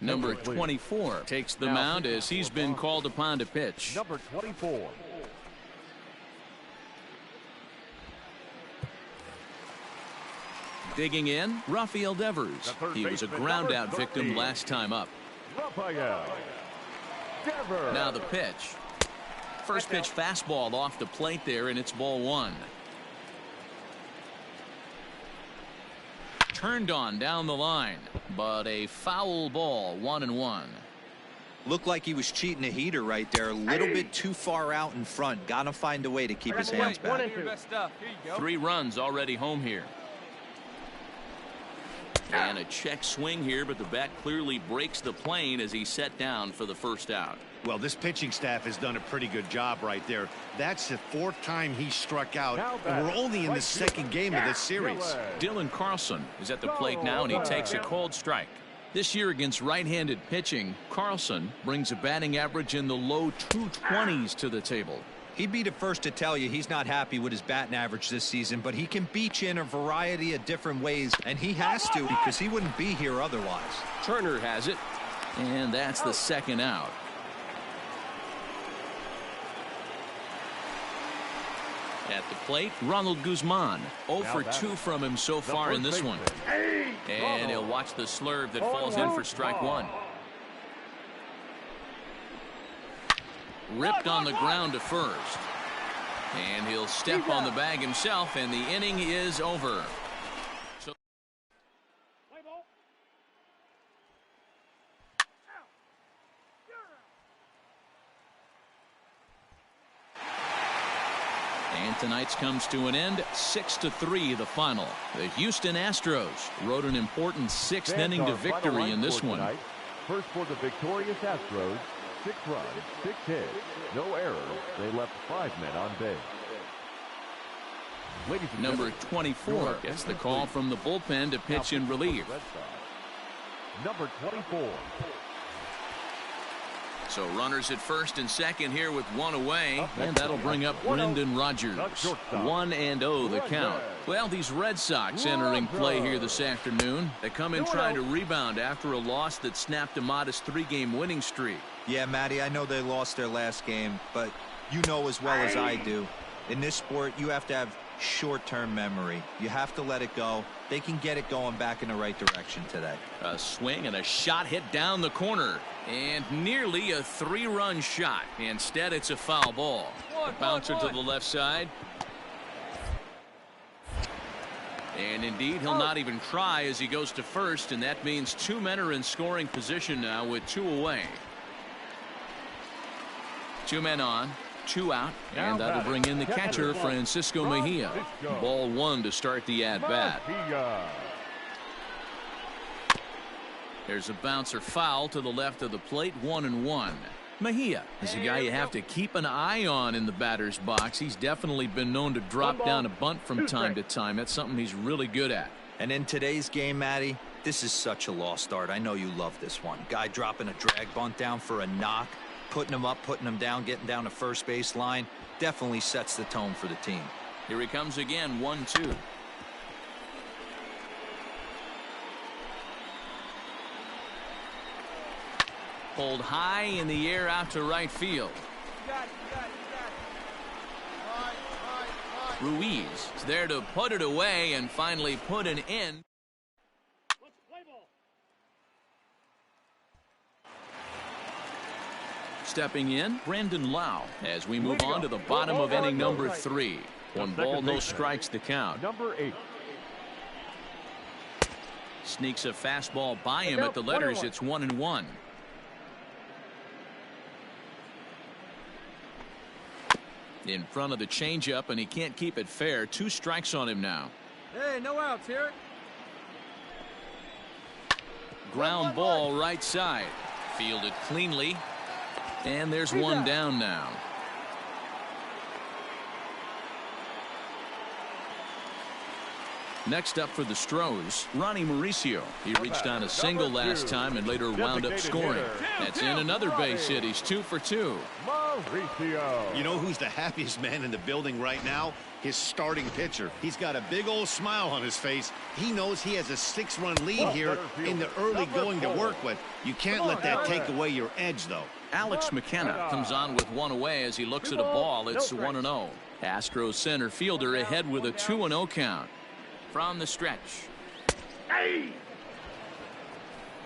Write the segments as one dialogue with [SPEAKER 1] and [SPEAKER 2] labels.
[SPEAKER 1] Number 24 takes the mound as he's been called upon to pitch.
[SPEAKER 2] Number 24.
[SPEAKER 1] Digging in, Rafael Devers. He was a ground-out victim last time up. Now the pitch. First pitch fastball off the plate there, and it's ball one. Turned on down the line, but a foul ball, 1-1.
[SPEAKER 3] Looked like he was cheating a heater right there. A little bit too far out in front. Got to find a way to keep his hands back.
[SPEAKER 1] 3 runs already home here. And a check swing here, but the bat clearly breaks the plane as he's set down for the first out.
[SPEAKER 4] Well, this pitching staff has done a pretty good job right there. That's the 4th time he struck out, and we're only in the 2nd game of this series.
[SPEAKER 1] Dylan Carlson is at the plate now, and he takes a cold strike. This year against right-handed pitching, Carlson brings a batting average in the low 220s to the table.
[SPEAKER 3] He'd be the first to tell you he's not happy with his batting average this season, but he can beat you in a variety of different ways, and he has to because he wouldn't be here otherwise.
[SPEAKER 1] Turner has it, and that's the 2nd out. At the plate, Ronald Guzman. 0 for 2 from him so far in this one. And he'll watch the slurve that falls in for strike 1. Ripped on the ground to first. And he'll step on the bag himself, and the inning is over. So and tonight's comes to an end, 6-3 the final. The Houston Astros rode an important 6th inning to victory in this one.
[SPEAKER 2] First for the victorious Astros. 6 runs, 6 hits, no errors. They left 5 men on base.
[SPEAKER 1] Number 24 gets the call from the bullpen to pitch in relief.
[SPEAKER 2] Number 24.
[SPEAKER 1] So runners at first and second here with 1 away, and that'll bring up Brendan Rodgers. 1-0 the count. Well, these Red Sox entering play here this afternoon. They come in trying to rebound after a loss that snapped a modest 3-game winning streak.
[SPEAKER 3] Yeah, Matty, I know they lost their last game, but you know as well as I do, in this sport, you have to have short-term memory. You have to let it go. They can get it going back in the right direction today.
[SPEAKER 1] A swing and a shot hit down the corner, and nearly a 3-run shot. Instead, it's a foul ball. The bouncer to the left side. And indeed, he'll not even try as he goes to first, and that means 2 men are in scoring position now with 2 away. 2 men on, 2 out, and that'll bring in the catcher, Francisco Mejia. Ball 1 to start the at-bat. There's a bouncer foul to the left of the plate, 1-1. Mejia is a guy you have to keep an eye on in the batter's box. He's definitely been known to drop down a bunt from time to time. That's something he's really good at.
[SPEAKER 3] And in today's game, Matty, this is such a lost art. I know you love this one. Guy dropping a drag bunt down for a knock. Putting him up, putting him down, getting down to first base line definitely sets the tone for the team.
[SPEAKER 1] Here he comes again, 1-2. Pulled high in the air out to right field. Ruiz is there to put it away and finally put an end. Stepping in, Brandon Lau, as we move on to the bottom of inning number 3. 1 ball, no strikes to count.
[SPEAKER 2] Number 8.
[SPEAKER 1] Sneaks a fastball by him at the letters. It's 1-1. In front of the changeup, and he can't keep it fair. 2 strikes on him now.
[SPEAKER 5] Hey, no outs here.
[SPEAKER 1] Ground ball right side. Fielded cleanly. And there's 1 down now. Next up for the Stros, Ronnie Mauricio. He reached on a single last time and later wound up scoring. That's in another base hit. He's 2 for 2.
[SPEAKER 2] Mauricio.
[SPEAKER 4] You know who's the happiest man in the building right now? His starting pitcher. He's got a big old smile on his face. He knows he has a 6-run lead here in the early going to work with. You can't let that take away your edge, though.
[SPEAKER 1] Alex McKenna comes on with one away as he looks at a ball. It's 1-0. Astros center fielder ahead with a 2-0 count. From the stretch.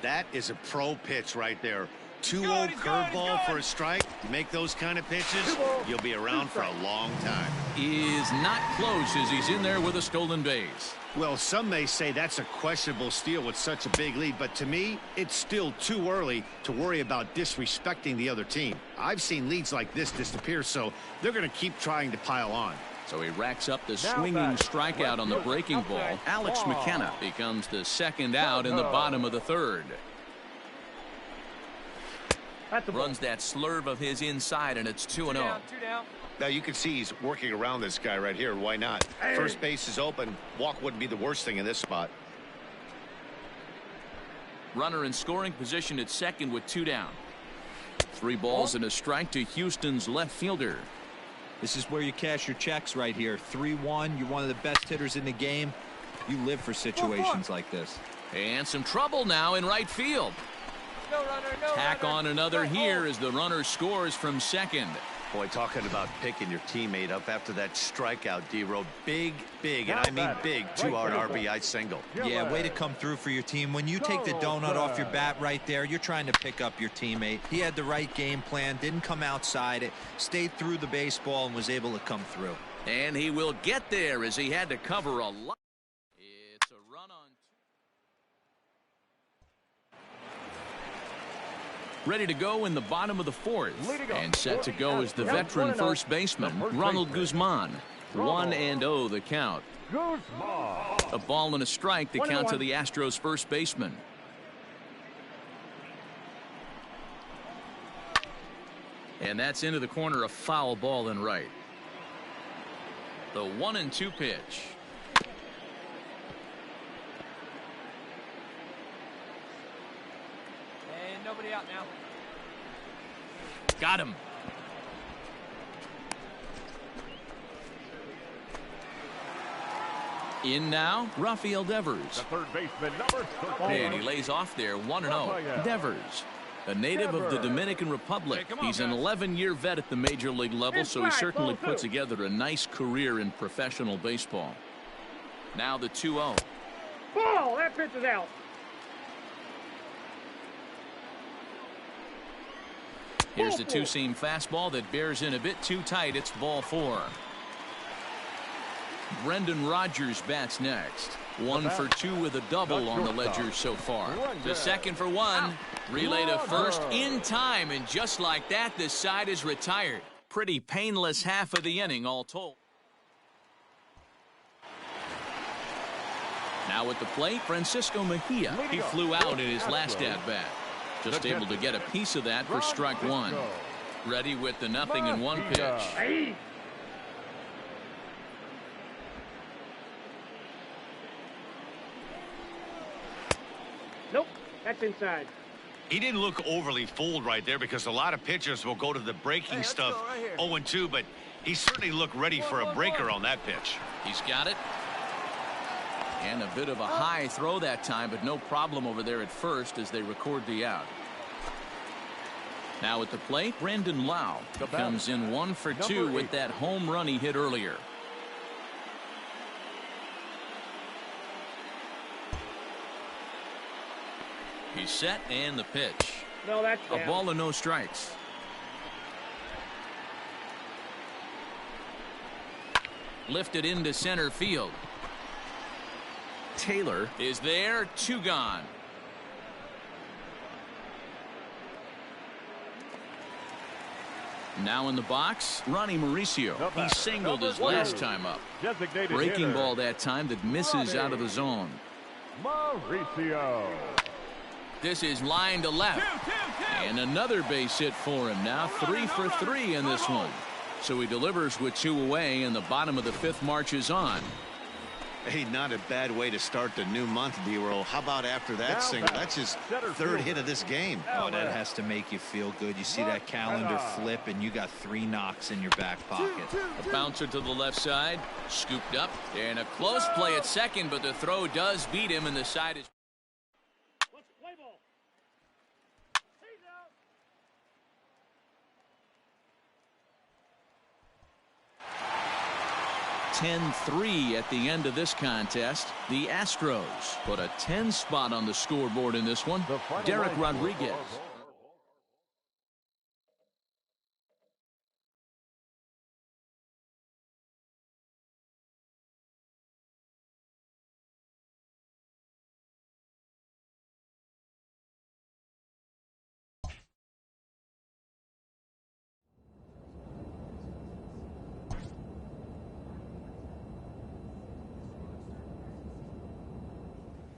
[SPEAKER 4] That is a pro pitch right there. 2-0 curveball for a strike. You make those kind of pitches, you'll be around for a long time.
[SPEAKER 1] Is not close as he's in there with a stolen base.
[SPEAKER 4] Well, some may say that's a questionable steal with such a big lead, but to me, it's still too early to worry about disrespecting the other team. I've seen leads like this disappear, so they're going to keep trying to pile on.
[SPEAKER 1] So he racks up the swinging strikeout on the breaking ball. Alex McKenna becomes the second out in the bottom of the third. Runs that slurve of his inside, and it's 2-0.
[SPEAKER 4] Now you can see he's working around this guy right here. Why not? First base is open. Walk wouldn't be the worst thing in this spot.
[SPEAKER 1] Runner in scoring position at second with 2 down. 3 balls and a strike to Houston's left fielder.
[SPEAKER 3] This is where you cash your checks right here. 3-1. You're one of the best hitters in the game. You live for situations like this.
[SPEAKER 1] And some trouble now in right field. Tack on another here as the runner scores from second.
[SPEAKER 4] Boy, talking about picking your teammate up after that strikeout, D-Row. Big, and I mean big, 2-out RBI single.
[SPEAKER 3] Yeah, way to come through for your team. When you take the donut off your bat right there, you're trying to pick up your teammate. He had the right game plan, didn't come outside it, stayed through the baseball, and was able to come through.
[SPEAKER 1] And he will get there as he had to cover a lot. It's a run on. Ready to go in the bottom of the fourth. And set to go is the veteran first baseman, Ronald Guzman. 1-0 the count. A ball and a strike to count to the Astros first baseman. And that's into the corner, a foul ball and right. The 1-2 pitch.
[SPEAKER 5] Nobody out now.
[SPEAKER 1] Got him. In now, Rafael Devers.
[SPEAKER 2] The third baseman, number 13.
[SPEAKER 1] And he lays off there, 1-0. Devers, a native of the Dominican Republic. He's an 11-year vet at the major league level, so he certainly put together a nice career in professional baseball. Now the 2-0.
[SPEAKER 5] Ball! That pitch is out.
[SPEAKER 1] Here's the two-seam fastball that bears in a bit too tight. It's ball 4. Brendan Rodgers bats next. 1 for 2 with a double on the ledger so far. To second for 1. Relay to first in time, and just like that, this side is retired. Pretty painless half of the inning all told. Now at the plate, Francisco Mejia. He flew out in his last at-bat. Just able to get a piece of that for strike 1. Ready with the 0-1 pitch.
[SPEAKER 5] Nope, that's inside.
[SPEAKER 4] He didn't look overly fooled right there because a lot of pitchers will go to the breaking stuff 0-2, but he certainly looked ready for a breaker on that pitch.
[SPEAKER 1] He's got it. And a bit of a high throw that time, but no problem over there at first as they record the out. Now at the plate, Brandon Lau comes in 1 for 2 with that home run he hit earlier. He's set, and the pitch.
[SPEAKER 5] No, that's
[SPEAKER 1] a ball and no strikes. Lifted into center field. Taylor is there, 2 gone. Now in the box, Ronnie Mauricio. He singled his last time up. Breaking ball that time that misses out of the zone.
[SPEAKER 2] Mauricio.
[SPEAKER 1] This is line to left. And another base hit for him. Now 3 for 3 in this one. So he delivers with 2 away, and the bottom of the 5th marches on.
[SPEAKER 4] Hey, not a bad way to start the new month, D-Roll. How about after that single? That's his third hit of this game.
[SPEAKER 3] Oh, that has to make you feel good. You see that calendar flip, and you got 3 knocks in your back pocket.
[SPEAKER 1] A bouncer to the left side, scooped up, and a close play at second, but the throw does beat him, and the side is.
[SPEAKER 5] Let's play ball. He's out.
[SPEAKER 1] 10-3 at the end of this contest. The Astros put a 10 spot on the scoreboard in this one. Derek Rodriguez.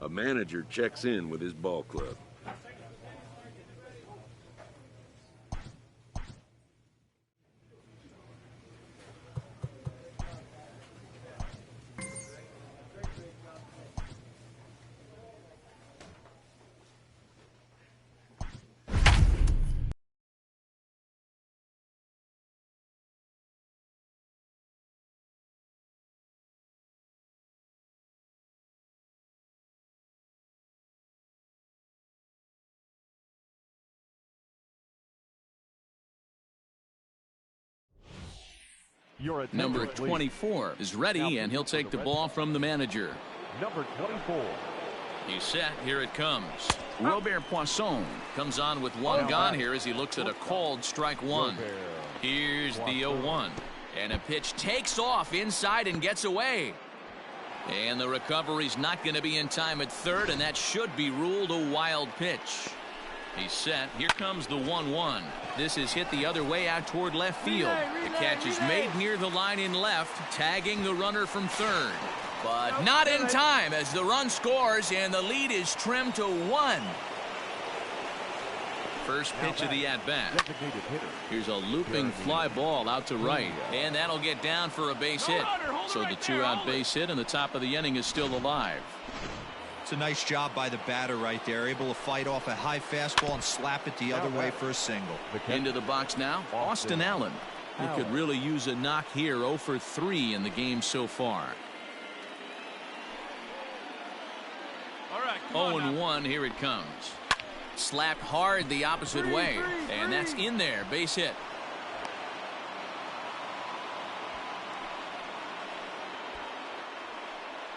[SPEAKER 6] A manager checks in with his ball club.
[SPEAKER 1] Number 24 is ready, and he'll take the ball from the manager.
[SPEAKER 2] Number 24.
[SPEAKER 1] He's set. Here it comes. Robert Poisson comes on with one gone here as he looks at a called strike one. Here's the 0-1. And a pitch takes off inside and gets away. And the recovery's not going to be in time at third, and that should be ruled a wild pitch. He's set. Here comes the 1-1. This is hit the other way out toward left field. The catch is made near the line in left, tagging the runner from third. But not in time as the run scores and the lead is trimmed to 1. First pitch of the at-bat. Here's a looping fly ball out to right, and that'll get down for a base hit. So the 2-out base hit, and the top of the inning is still alive.
[SPEAKER 3] It's a nice job by the batter right there, able to fight off a high fastball and slap it the other way for a single.
[SPEAKER 1] Into the box now, Austin Allen. He could really use a knock here. 0 for 3 in the game so far. 0-1, here it comes. Slapped hard the opposite way, and that's in there. Base hit.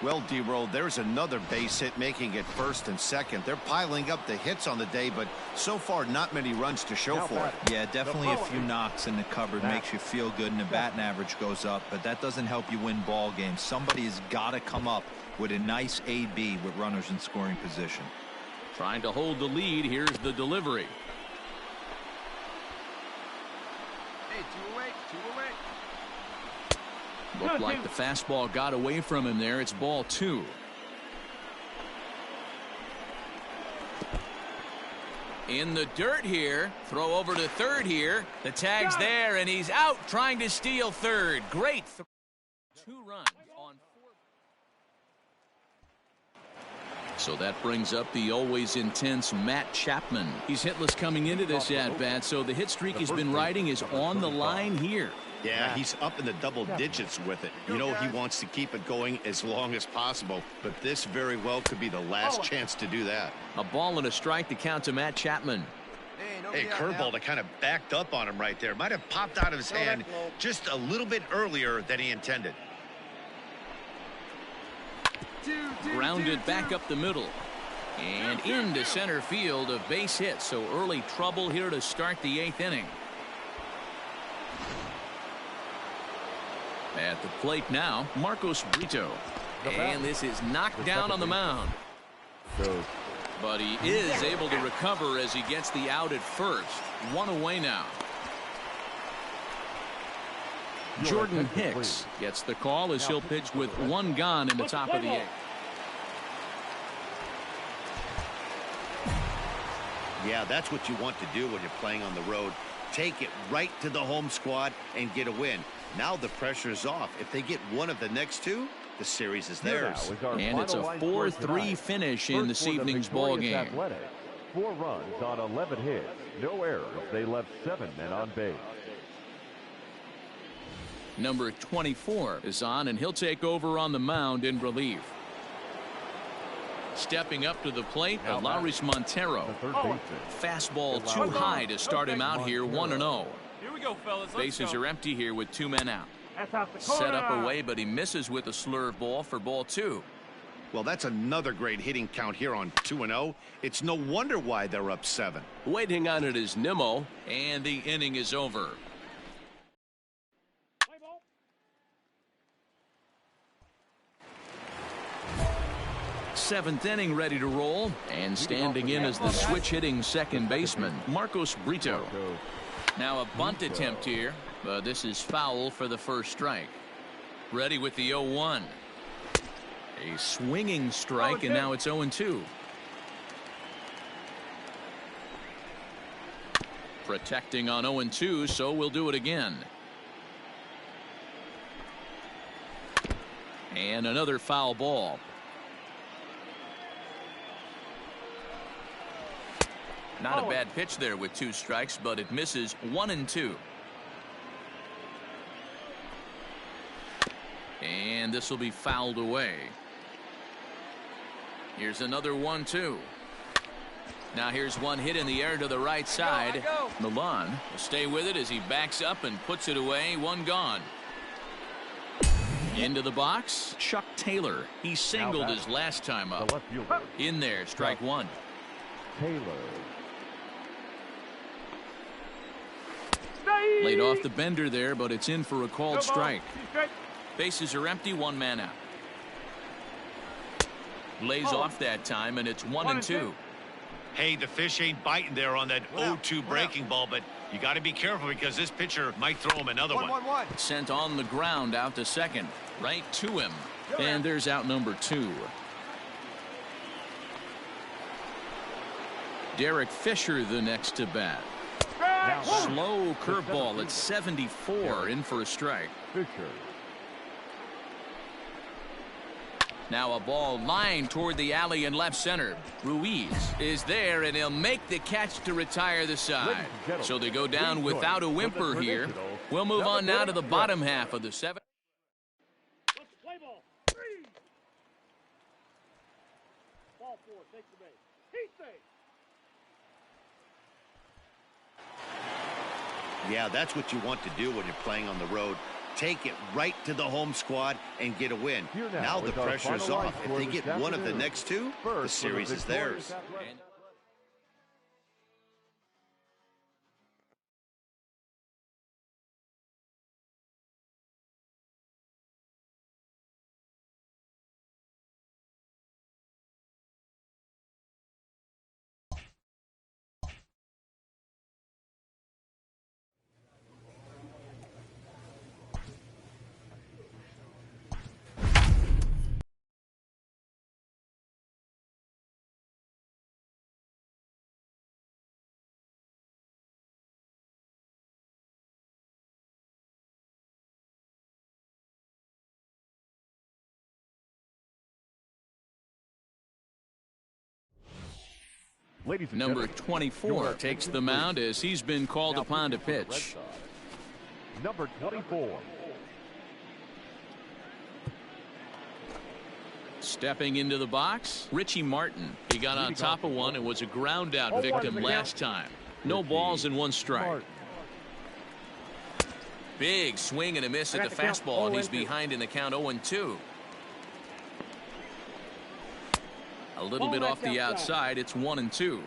[SPEAKER 4] Well, D-Roll, there's another base hit, making it first and second. They're piling up the hits on the day, but so far not many runs to show for it.
[SPEAKER 3] Yeah, definitely a few knocks in the cupboard makes you feel good, and the batting average goes up, but that doesn't help you win ball games. Somebody has got to come up with a nice AB with runners in scoring position.
[SPEAKER 1] Trying to hold the lead. Here's the delivery.
[SPEAKER 5] Hey, 2 away, 2 away.
[SPEAKER 1] Looked like the fastball got away from him there. It's ball 2. In the dirt here. Throw over to third here. The tag's there, and he's out trying to steal third. Great. 2 runs on 4. So that brings up the always intense Matt Chapman. He's hitless coming into this at-bat, so the hit streak he's been riding is on the line here.
[SPEAKER 4] Yeah, he's up in the double digits with it. You know, he wants to keep it going as long as possible, but this very well could be the last chance to do that.
[SPEAKER 1] A ball and a strike to count to Matt Chapman.
[SPEAKER 4] Hey, curveball that kind of backed up on him right there. Might have popped out of his hand just a little bit earlier than he intended.
[SPEAKER 1] Grounded back up the middle. And into center field, a base hit. So early trouble here to start the 8th inning. At the plate now, Marcos Brito. And this is knocked down on the mound. But he is able to recover as he gets the out at first. 1 away now. Jordan Hicks gets the call as he'll pitch with 1 gone in the top of the 8th.
[SPEAKER 4] Yeah, that's what you want to do when you're playing on the road. Take it right to the home squad and get a win. Now the pressure is off. If they get one of the next 2, The series is theirs.
[SPEAKER 1] And it's a 4-3 finish in this evening's ball game.
[SPEAKER 2] 4 runs on 11 hits. No errors. They left 7 men on base.
[SPEAKER 1] Number 24 is on, and he'll take over on the mound in relief. Stepping up to the plate, Lawrence Montero. Fastball too high to start him out here, 1-0.
[SPEAKER 5] Here we go, fellas.
[SPEAKER 1] Bases are empty here with 2 men out. Set up away, but he misses with a slurve ball for ball 2.
[SPEAKER 4] Well, that's another great hitting count here on 2-0. It's no wonder why they're up 7.
[SPEAKER 1] Waiting on it is Nimmo, and the inning is over. Seventh inning ready to roll, and standing in as the switch hitting second baseman, Marcos Brito. Now a bunt attempt here, but this is foul for the first strike. Ready with the 0-1. A swinging strike, and now it's 0-2. Protecting on 0-2, so we'll do it again. And another foul ball. Not a bad pitch there with 2 strikes, but it misses 1-2. And this will be fouled away. Here's another 1-2. Now here's one hit in the air to the right side. Milan will stay with it as he backs up and puts it away. 1 gone. Into the box, Chuck Taylor. He singled his last time up. In there, strike 1.
[SPEAKER 2] Taylor.
[SPEAKER 1] Laid off the bender there, but it's in for a called strike. Bases are empty, 1 man out. Lays off that time, and it's 1-2.
[SPEAKER 4] Hey, the fish ain't biting there on that 0-2 breaking ball, but you got to be careful because this pitcher might throw him another one.
[SPEAKER 1] Sent on the ground out to second, right to him. And there's out number 2. Derek Fisher the next to bat. Slow curveball at 74, in for a strike. Now a ball lined toward the alley in left center. Ruiz is there, and he'll make the catch to retire the side. So they go down without a whimper here. We'll move on now to the bottom half of the 7th.
[SPEAKER 5] Play ball. 3. Ball 4. Takes the base. Heat safe.
[SPEAKER 4] Yeah, that's what you want to do when you're playing on the road. Take it right to the home squad and get a win. Now the pressure's off. If they get one of the next 2, the series is theirs.
[SPEAKER 1] Number 24 takes the mound as he's been called upon to pitch.
[SPEAKER 2] Number 24.
[SPEAKER 1] Stepping into the box, Richie Martin. He got on top of one and was a ground out victim last time. No balls and 1 strike. Big swing and a miss at the fastball, and he's behind in the count 0-2. A little bit off the outside. It's 1-2.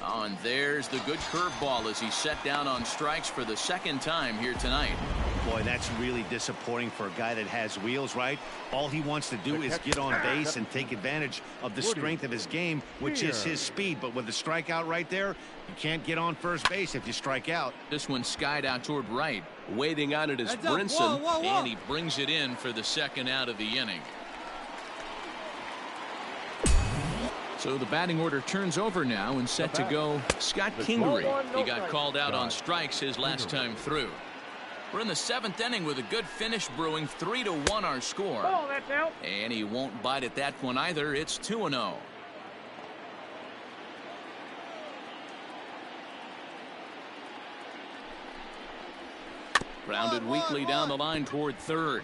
[SPEAKER 1] Oh, and there's the good curveball as he's set down on strikes for the 2nd time here tonight.
[SPEAKER 4] Boy, that's really disappointing for a guy that has wheels, right? All he wants to do is get on base and take advantage of the strength of his game, which is his speed. But with the strikeout right there, you can't get on first base if you strike out.
[SPEAKER 1] This one skied out toward right. Waiting on it is Brinson, and he brings it in for the 2nd out of the inning. So the batting order turns over now, and set to go Scott Kingery. He got called out on strikes his last time through. We're in the 7th inning with a good finish brewing. 3-1 our score.
[SPEAKER 5] Ball, that's out.
[SPEAKER 1] And he won't bite at that one either. It's 2-0. Grounded weakly down the line toward third.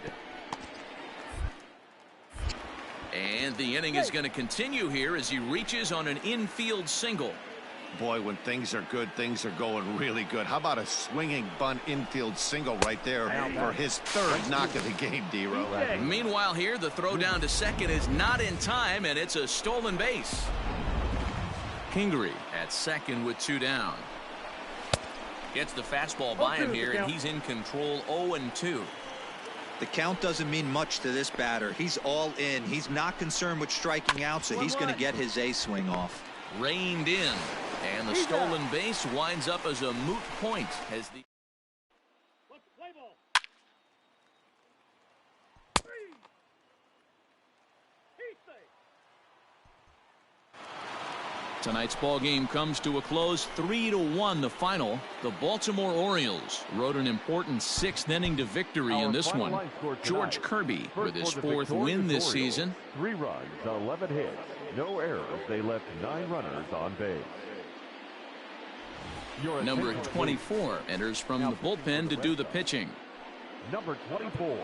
[SPEAKER 1] And the inning is going to continue here as he reaches on an infield single.
[SPEAKER 4] Boy, when things are good, things are going really good. How about a swinging bunt infield single right there for his 3rd knock of the game, D-Row?
[SPEAKER 1] Meanwhile here, the throw down to second is not in time, and it's a stolen base. Kingery at second with 2 down. Gets the fastball by him here, and he's in control. 0-2.
[SPEAKER 3] The count doesn't mean much to this batter. He's all in. He's not concerned with striking out, so he's going to get his A swing off.
[SPEAKER 1] Reined in, and the stolen base winds up as a moot point as the
[SPEAKER 5] Let's play ball.
[SPEAKER 1] Tonight's ball game comes to a close. 3-1 the final. The Baltimore Orioles rode an important 6th inning to victory in this one. George Kirby with his 4th win this season.
[SPEAKER 2] 3 runs, 11 hits, no errors. They left 9 runners on base.
[SPEAKER 1] Number 24 enters from the bullpen to do the pitching.
[SPEAKER 2] Number 24.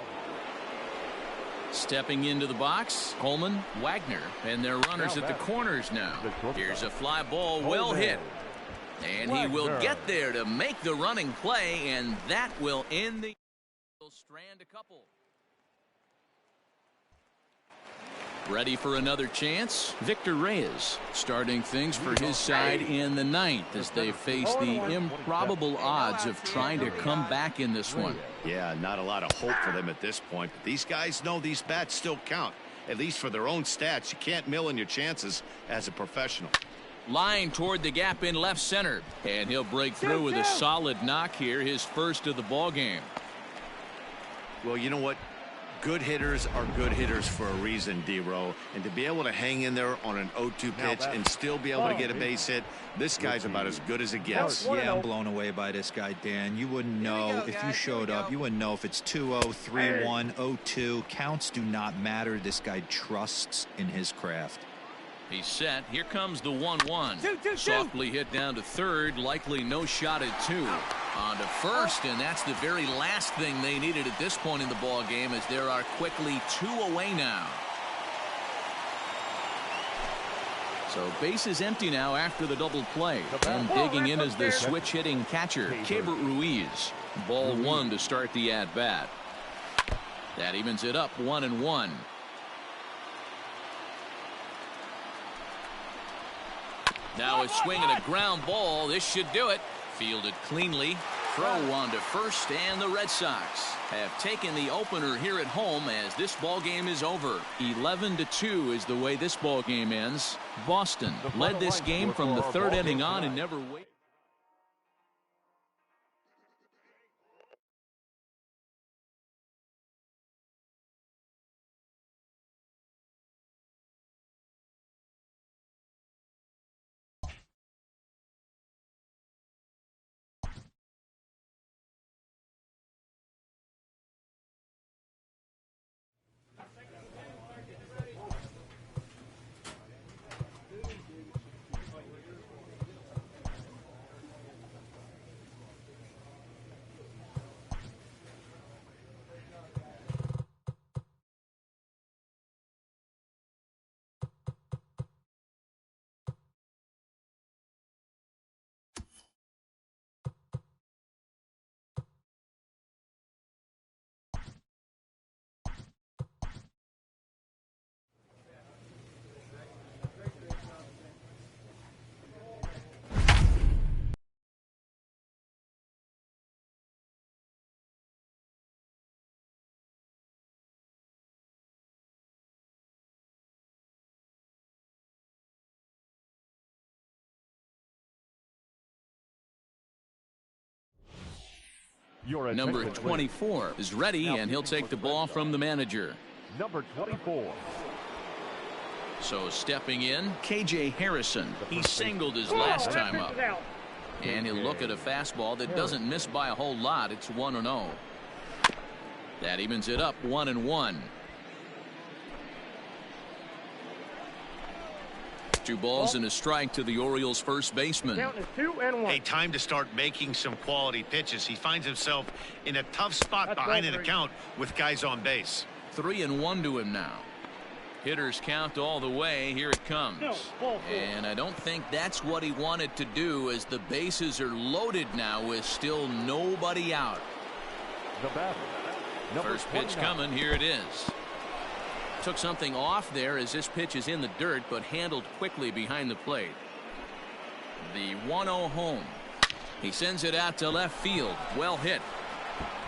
[SPEAKER 1] Stepping into the box, Coleman, Wagner, and their runners at the corners now. Here's a fly ball, well hit. And he will get there to make the running play, and that will end the strand a couple. Ready for another chance? Victor Reyes starting things for his side in the 9th as they face the improbable odds of trying to come back in this one.
[SPEAKER 4] Yeah, not a lot of hope for them at this point. But these guys know these bats still count, at least for their own stats. You can't mill in your chances as a professional.
[SPEAKER 1] Line toward the gap in left center, and he'll break through with a solid knock here, his first of the ball game.
[SPEAKER 4] Well, you know what? Good hitters are good hitters for a reason, D-Row. And to be able to hang in there on an 0-2 pitch and still be able to get a base hit, this guy's about as good as it gets.
[SPEAKER 3] Yeah, I'm blown away by this guy, Dan. You wouldn't know if you showed up. You wouldn't know if it's 2-0, 3-1, 0-2. Counts do not matter. This guy trusts in his craft.
[SPEAKER 1] He's set. Here comes the 1-1. Softly hit down to third. Likely no shot at 2. On to first, and that's the very last thing they needed at this point in the ball game, as there are quickly 2 away now. So base is empty now after the double play. And digging in is the switch hitting catcher, Keibert Ruiz. Ball 1 to start the at bat. That evens it up 1-1. Now a swing and a ground ball. This should do it. Fielded cleanly. Throw on to first, and the Red Sox have taken the opener here at home as this ball game is over. 11-2 is the way this ball game ends. Boston led this game from the 3rd inning on and never waited. Number 24 is ready, and he'll take the ball from the manager.
[SPEAKER 2] Number 24.
[SPEAKER 1] So stepping in, K.J. Harrison. He singled his last time up. And he'll look at a fastball that doesn't miss by a whole lot. It's 1-0. That evens it up 1-1. 2 balls and a strike to the Orioles first baseman.
[SPEAKER 5] Count is 2-1.
[SPEAKER 4] Hey, time to start making some quality pitches. He finds himself in a tough spot
[SPEAKER 5] That's
[SPEAKER 4] behind
[SPEAKER 5] ball
[SPEAKER 4] an
[SPEAKER 5] three.
[SPEAKER 4] account with guys on base.
[SPEAKER 1] 3-1 to him now. Hitters count all the way. Here it comes.
[SPEAKER 5] No, ball 4.
[SPEAKER 1] And I don't think that's what he wanted to do, as the bases are loaded now with still nobody out.
[SPEAKER 2] The batter, number
[SPEAKER 1] First pitch
[SPEAKER 2] 29.
[SPEAKER 1] coming. Here it is. Took something off there as this pitch is in the dirt, but handled quickly behind the plate. The 1-0 home. He sends it out to left field. Well hit.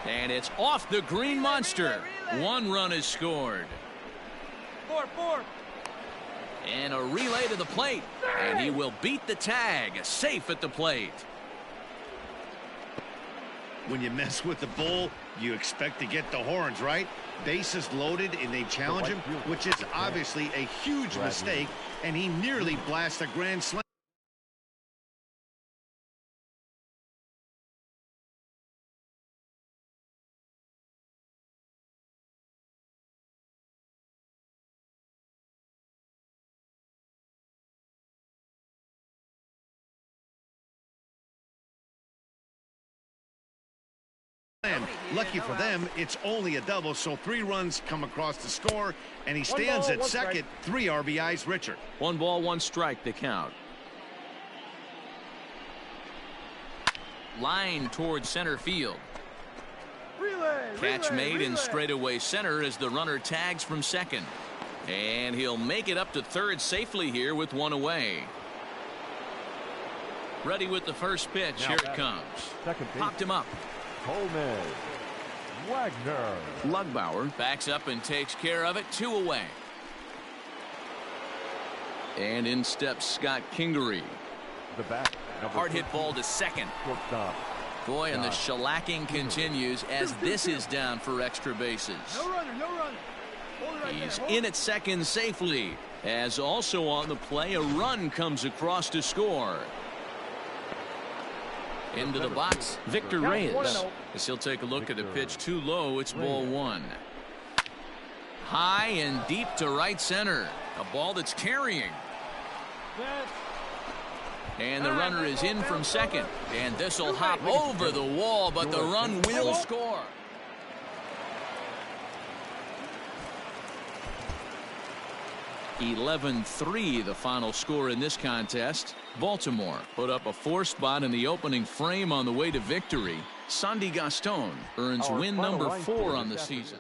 [SPEAKER 1] And it's off the green monster. 1 run is scored.
[SPEAKER 5] 4-4.
[SPEAKER 1] And a relay to the plate. And he will beat the tag. Safe at the plate.
[SPEAKER 4] When you mess with the bull, you expect to get the horns, right? Bases loaded, and they challenge him, which is obviously a huge mistake, and he nearly blasts a grand slam. Lucky for them, it's only a double, so 3 runs come across the score, and he stands at second, 3 RBIs richer.
[SPEAKER 1] 1 ball, 1 strike, the count. Line towards center field. Catch made in straightaway center as the runner tags from second. And he'll make it up to third safely here with 1 away. Ready with the first pitch.
[SPEAKER 2] Now
[SPEAKER 1] here it
[SPEAKER 2] batter,
[SPEAKER 1] comes.
[SPEAKER 2] second base.
[SPEAKER 1] Popped him up.
[SPEAKER 2] Coleman. Wagner.
[SPEAKER 1] Lugbauer backs up and takes care of it. 2 away. And in steps Scott Kingery.
[SPEAKER 2] The batter, number
[SPEAKER 1] Hard hit
[SPEAKER 2] 13,
[SPEAKER 1] ball to second.
[SPEAKER 2] shortstop.
[SPEAKER 1] Boy, and the shellacking continues as this is down for extra bases.
[SPEAKER 5] No runner, no runner. Hold it right
[SPEAKER 1] He's
[SPEAKER 5] there.
[SPEAKER 1] in at second safely, as also on the play a run comes across to score. Into the box, Victor
[SPEAKER 5] Count
[SPEAKER 1] Reyes.
[SPEAKER 5] 1-0.
[SPEAKER 1] As he'll take a look at a pitch too low. It's ball 1. High and deep to right center. A ball that's carrying. And the runner is in from second. And this will hop over the wall, but the run will score. (11-3) the final score in this contest. Baltimore put up a 4 spot in the opening frame on the way to victory. Sandy Gaston earns
[SPEAKER 2] Our
[SPEAKER 1] win
[SPEAKER 2] final
[SPEAKER 1] number
[SPEAKER 2] line
[SPEAKER 1] 4
[SPEAKER 2] score
[SPEAKER 1] on the
[SPEAKER 2] this afternoon.
[SPEAKER 1] season.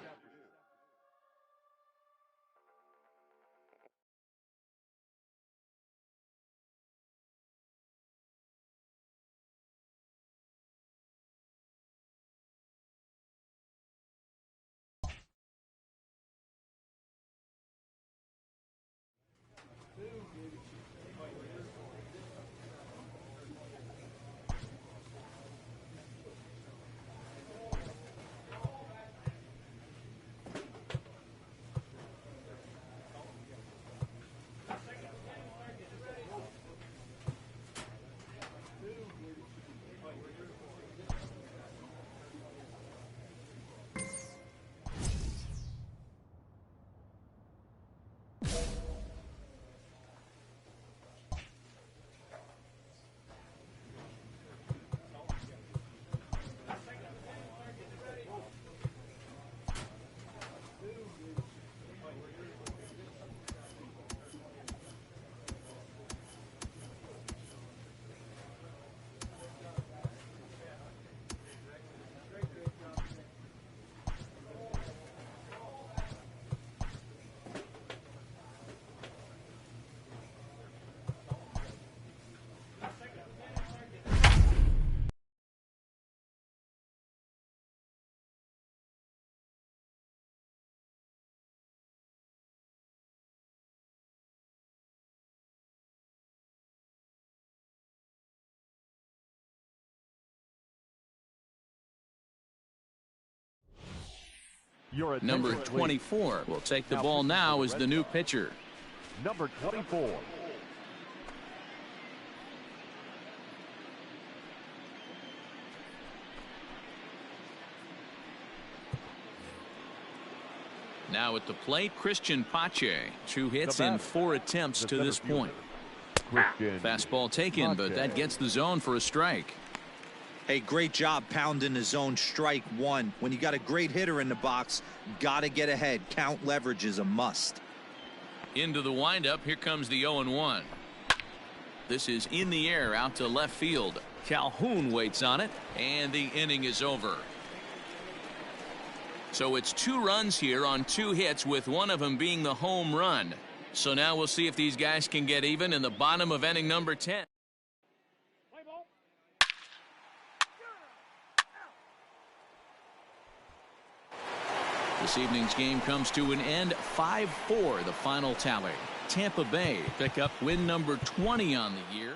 [SPEAKER 2] Your
[SPEAKER 1] Number
[SPEAKER 2] attention, please.
[SPEAKER 1] 24 will take the ball now as the new pitcher.
[SPEAKER 2] Number 24.
[SPEAKER 1] Now at the plate, Christian Pache. 2 hits in 4 attempts to this point. Fastball taken, but that gets the zone for a strike.
[SPEAKER 3] Hey, great job pounding the zone. Strike 1. When you got a great hitter in the box, gotta get ahead. Count leverage is a must.
[SPEAKER 1] Into the windup. Here comes the 0-1. This is in the air out to left field. Calhoun waits on it, and the inning is over. So it's 2 runs here on 2 hits, with one of them being the home run. So now we'll see if these guys can get even in the bottom of inning number 10. This evening's game comes to an end. 5-4 the final tally. Tampa Bay pick up win number 20 on the year.